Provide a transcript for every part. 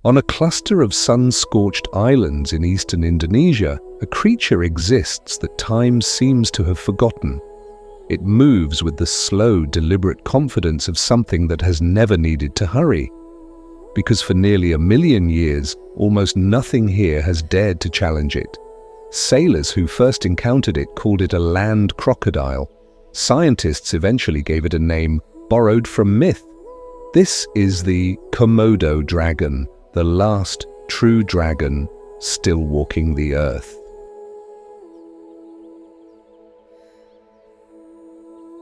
On a cluster of sun-scorched islands in eastern Indonesia, a creature exists that time seems to have forgotten. It moves with the slow, deliberate confidence of something that has never needed to hurry. Because for nearly 1 million years, almost nothing here has dared to challenge it. Sailors who first encountered it called it a land crocodile. Scientists eventually gave it a name borrowed from myth. This is the Komodo dragon, the last true dragon still walking the earth.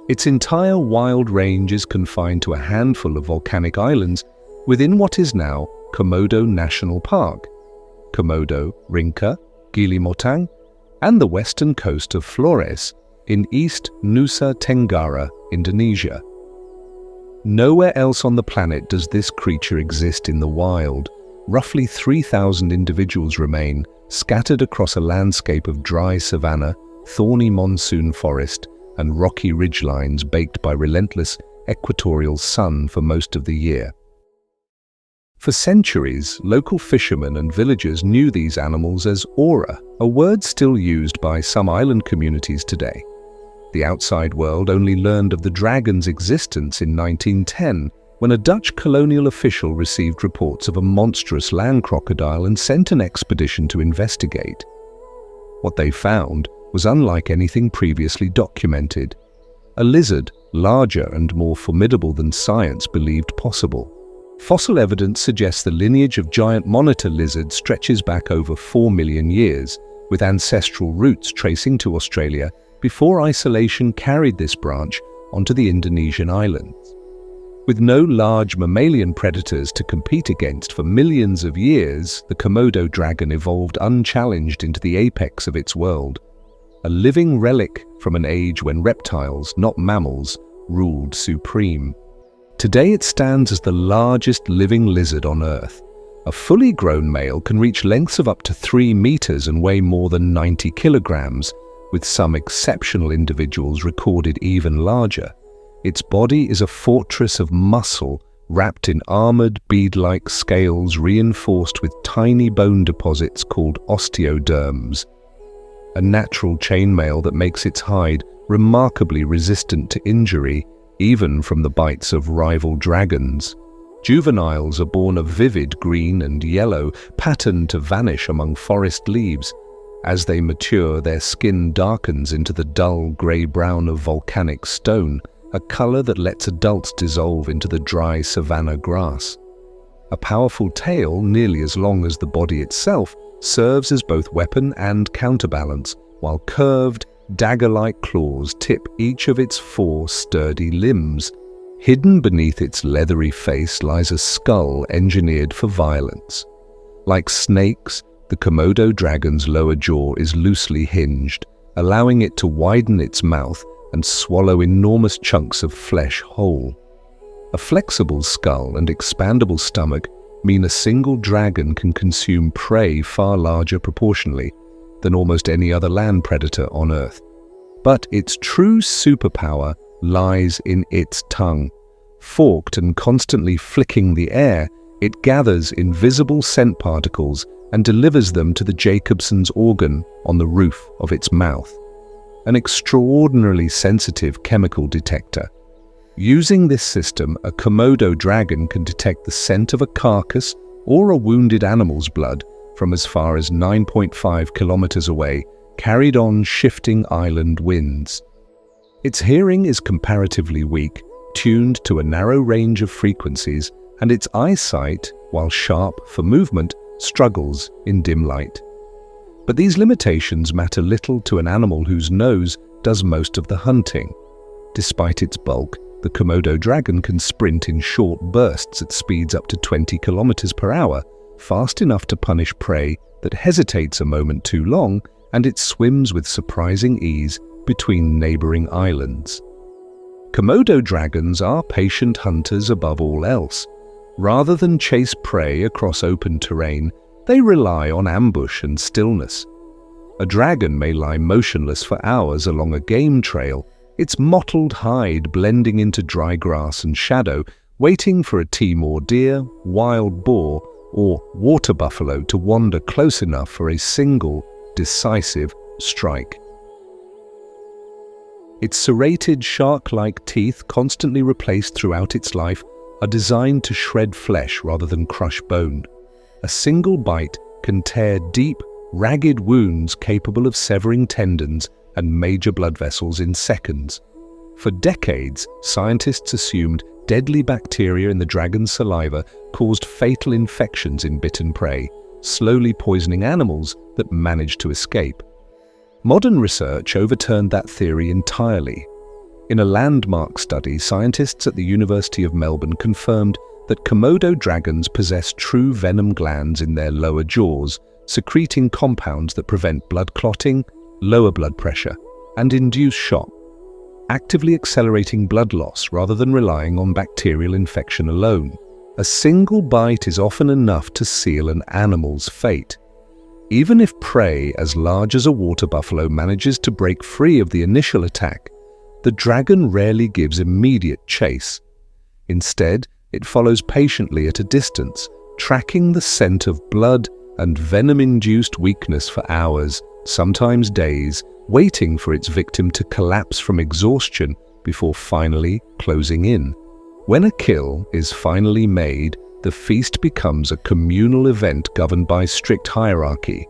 Its entire wild range is confined to a handful of volcanic islands within what is now Komodo National Park, Komodo, Rinca, Gili Motang, and the western coast of Flores in East Nusa Tenggara, Indonesia. Nowhere else on the planet does this creature exist in the wild. Roughly 3,000 individuals remain, scattered across a landscape of dry savanna, thorny monsoon forest, and rocky ridgelines baked by relentless equatorial sun for most of the year. For centuries, local fishermen and villagers knew these animals as ora, a word still used by some island communities today. The outside world only learned of the dragon's existence in 1910, when a Dutch colonial official received reports of a monstrous land crocodile and sent an expedition to investigate. What they found was unlike anything previously documented. A lizard, larger and more formidable than science believed possible. Fossil evidence suggests the lineage of giant monitor lizards stretches back over 4 million years, with ancestral roots tracing to Australia before isolation carried this branch onto the Indonesian islands. With no large mammalian predators to compete against for millions of years, the Komodo dragon evolved unchallenged into the apex of its world, a living relic from an age when reptiles, not mammals, ruled supreme. Today it stands as the largest living lizard on Earth. A fully grown male can reach lengths of up to 3 meters and weigh more than 90 kilograms, with some exceptional individuals recorded even larger. Its body is a fortress of muscle wrapped in armored bead-like scales reinforced with tiny bone deposits called osteoderms, a natural chainmail that makes its hide remarkably resistant to injury, even from the bites of rival dragons. Juveniles are born a vivid green and yellow, patterned to vanish among forest leaves. As they mature, their skin darkens into the dull grey-brown of volcanic stone, a color that lets adults dissolve into the dry savanna grass. A powerful tail, nearly as long as the body itself, serves as both weapon and counterbalance, while curved, dagger-like claws tip each of its 4 sturdy limbs. Hidden beneath its leathery face lies a skull engineered for violence. Like snakes, the Komodo dragon's lower jaw is loosely hinged, allowing it to widen its mouth and swallow enormous chunks of flesh whole. A flexible skull and expandable stomach mean a single dragon can consume prey far larger proportionally than almost any other land predator on Earth. But its true superpower lies in its tongue. Forked and constantly flicking the air, it gathers invisible scent particles and delivers them to the Jacobson's organ on the roof of its mouth, an extraordinarily sensitive chemical detector. Using this system, a Komodo dragon can detect the scent of a carcass or a wounded animal's blood from as far as 9.5 kilometers away, carried on shifting island winds. Its hearing is comparatively weak, tuned to a narrow range of frequencies, and its eyesight, while sharp for movement, struggles in dim light. But these limitations matter little to an animal whose nose does most of the hunting. Despite its bulk, the Komodo dragon can sprint in short bursts at speeds up to 20 kilometers per hour, fast enough to punish prey that hesitates a moment too long, and it swims with surprising ease between neighboring islands. Komodo dragons are patient hunters above all else. Rather than chase prey across open terrain, they rely on ambush and stillness. A dragon may lie motionless for hours along a game trail, its mottled hide blending into dry grass and shadow, waiting for a Timor deer, wild boar, or water buffalo to wander close enough for a single, decisive strike. Its serrated, shark-like teeth, constantly replaced throughout its life, are designed to shred flesh rather than crush bone. A single bite can tear deep, ragged wounds capable of severing tendons and major blood vessels in seconds. For decades, scientists assumed deadly bacteria in the dragon's saliva caused fatal infections in bitten prey, slowly poisoning animals that managed to escape. Modern research overturned that theory entirely. In a landmark study, scientists at the University of Melbourne confirmed that Komodo dragons possess true venom glands in their lower jaws, secreting compounds that prevent blood clotting, lower blood pressure, and induce shock, actively accelerating blood loss rather than relying on bacterial infection alone. A single bite is often enough to seal an animal's fate. Even if prey as large as a water buffalo manages to break free of the initial attack, the dragon rarely gives immediate chase. Instead, it follows patiently at a distance, tracking the scent of blood and venom-induced weakness for hours, sometimes days, waiting for its victim to collapse from exhaustion before finally closing in. When a kill is finally made, the feast becomes a communal event governed by strict hierarchy.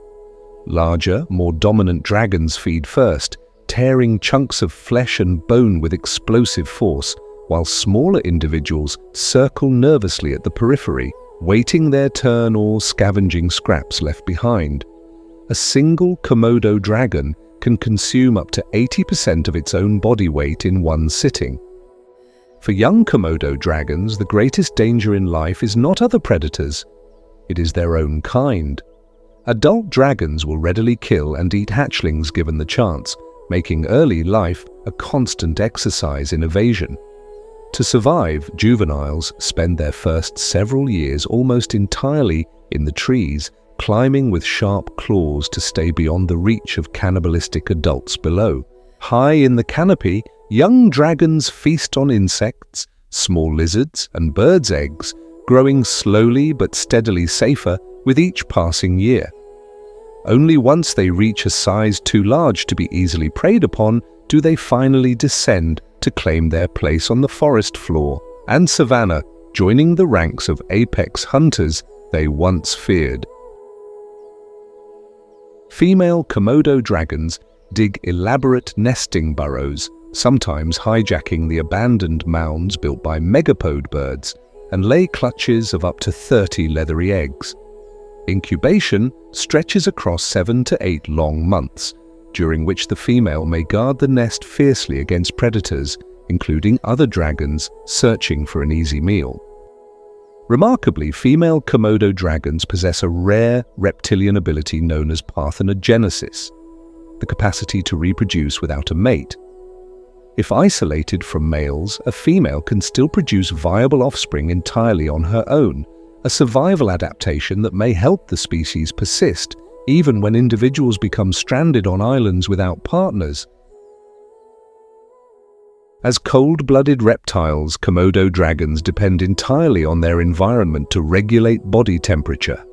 Larger, more dominant dragons feed first, tearing chunks of flesh and bone with explosive force, while smaller individuals circle nervously at the periphery, waiting their turn or scavenging scraps left behind. A single Komodo dragon can consume up to 80% of its own body weight in one sitting. For young Komodo dragons, the greatest danger in life is not other predators, it is their own kind. Adult dragons will readily kill and eat hatchlings given the chance, making early life a constant exercise in evasion. To survive, juveniles spend their first several years almost entirely in the trees, climbing with sharp claws to stay beyond the reach of cannibalistic adults below. High in the canopy, young dragons feast on insects, small lizards, and birds' eggs, growing slowly but steadily safer with each passing year. Only once they reach a size too large to be easily preyed upon do they finally descend to claim their place on the forest floor and savanna, joining the ranks of apex hunters they once feared. Female Komodo dragons dig elaborate nesting burrows, sometimes hijacking the abandoned mounds built by megapode birds, and lay clutches of up to 30 leathery eggs. Incubation stretches across 7 to 8 long months, during which the female may guard the nest fiercely against predators, including other dragons searching for an easy meal. Remarkably, female Komodo dragons possess a rare reptilian ability known as parthenogenesis, the capacity to reproduce without a mate. If isolated from males, a female can still produce viable offspring entirely on her own, a survival adaptation that may help the species persist even when individuals become stranded on islands without partners. As cold-blooded reptiles, Komodo dragons depend entirely on their environment to regulate body temperature.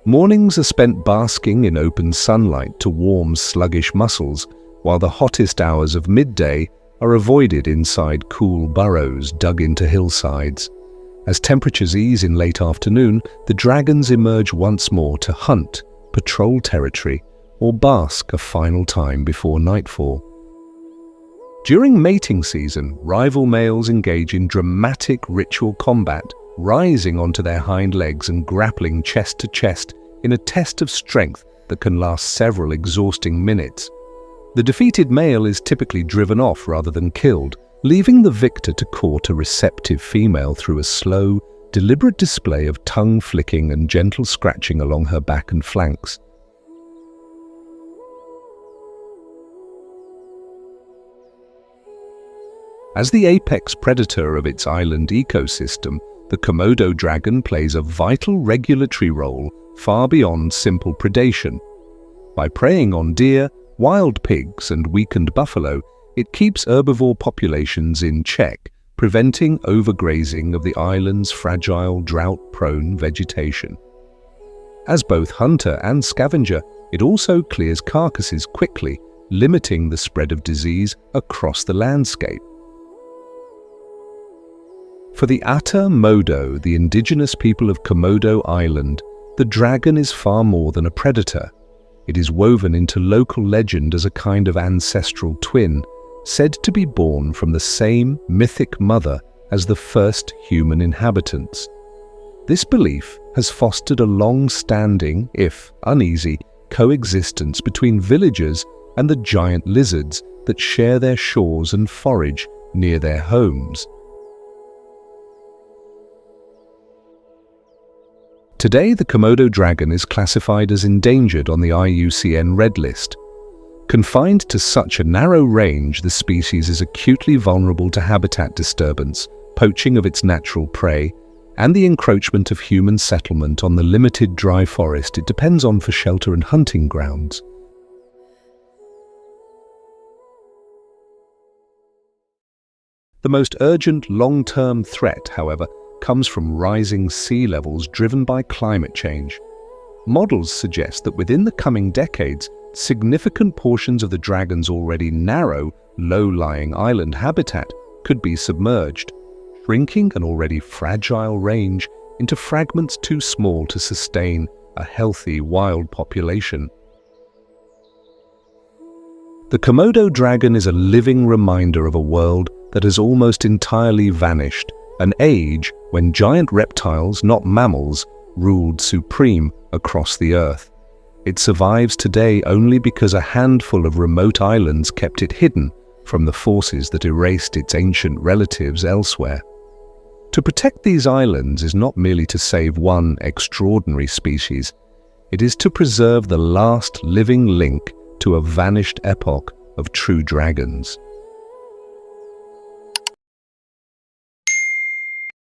Mornings are spent basking in open sunlight to warm sluggish muscles, while the hottest hours of midday are avoided inside cool burrows dug into hillsides. As temperatures ease in late afternoon, the dragons emerge once more to hunt, patrol territory, or bask a final time before nightfall. During mating season, rival males engage in dramatic ritual combat, rising onto their hind legs and grappling chest to chest in a test of strength that can last several exhausting minutes. The defeated male is typically driven off rather than killed, leaving the victor to court a receptive female through a slow, deliberate display of tongue flicking and gentle scratching along her back and flanks. As the apex predator of its island ecosystem, the Komodo dragon plays a vital regulatory role far beyond simple predation. By preying on deer, wild pigs, and weakened buffalo, it keeps herbivore populations in check, preventing overgrazing of the island's fragile, drought-prone vegetation. As both hunter and scavenger, it also clears carcasses quickly, limiting the spread of disease across the landscape. For the Ata Modo, the indigenous people of Komodo Island, the dragon is far more than a predator. It is woven into local legend as a kind of ancestral twin, said to be born from the same mythic mother as the first human inhabitants. This belief has fostered a long-standing, if uneasy, coexistence between villagers and the giant lizards that share their shores and forage near their homes. Today, the Komodo dragon is classified as endangered on the IUCN Red List. Confined to such a narrow range, the species is acutely vulnerable to habitat disturbance, poaching of its natural prey, and the encroachment of human settlement on the limited dry forest it depends on for shelter and hunting grounds. The most urgent long-term threat, however, comes from rising sea levels driven by climate change. Models suggest that within the coming decades, significant portions of the dragon's already narrow, low-lying island habitat could be submerged, shrinking an already fragile range into fragments too small to sustain a healthy wild population. The Komodo dragon is a living reminder of a world that has almost entirely vanished, an age when giant reptiles, not mammals, ruled supreme across the earth. It survives today only because a handful of remote islands kept it hidden from the forces that erased its ancient relatives elsewhere. To protect these islands is not merely to save one extraordinary species, it is to preserve the last living link to a vanished epoch of true dragons.